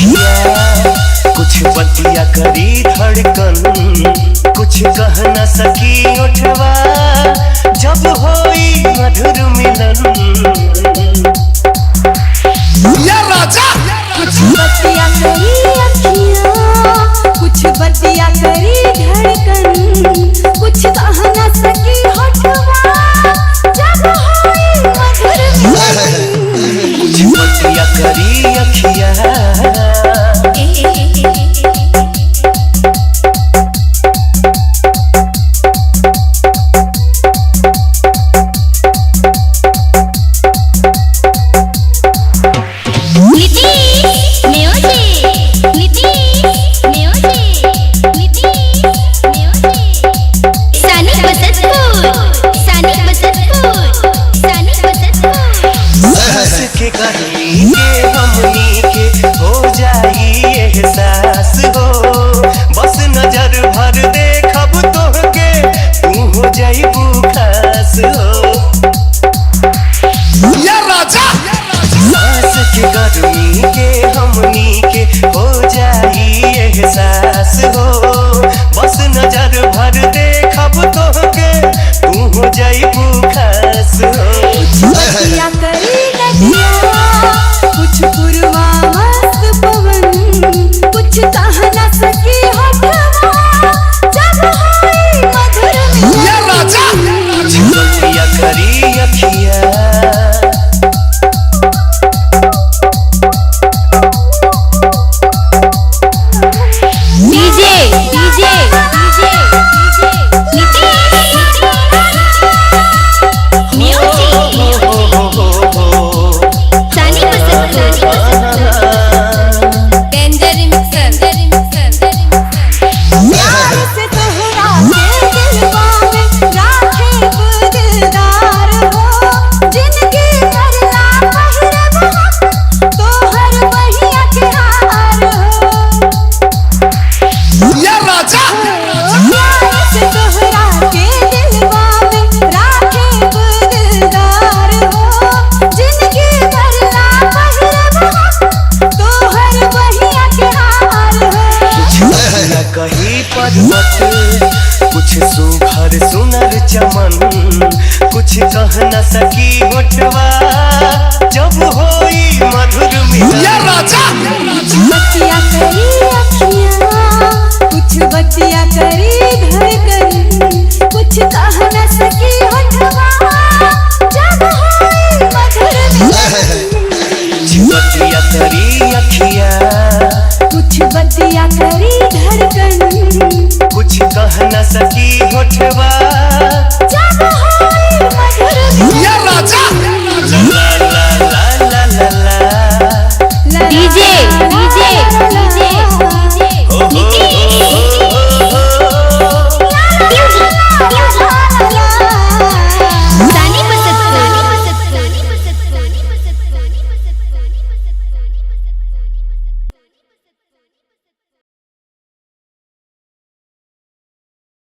अखिया कुछ बतिया करी धड़कन, कुछ कह न सकी उठवा जब होई मधुर मिलन। या राजा कुछ बतिया करी अखिया, कुछ बतिया करी धड़कन, कुछ कह न सकी होठवा जब होई मधुर मिलन। कुछ बतिया करी अखिया के गर्मी के हमनी के हो जाई एहसास हो, बस नजर भर देखब तोहके तू हो जाइबू खास हो। या राजा सांस के गर्मी के हमनी के हो जाई एहसास हो, बस नजर भर देखब तोहके तू हो जाइबू खास हो। बतिया करी नदिया, कुछ पुरवा मस्त पवन, कुछ कह न सकी होठवा जब होई मधुर मिलन। या राजा कुछ बतिया करी अखिया डीजे डीजे डीजे कहीं पर्वत, कुछ सुघर सुनर चमन, कुछ कह न सकी होठवा जब होई मधुर मिलन।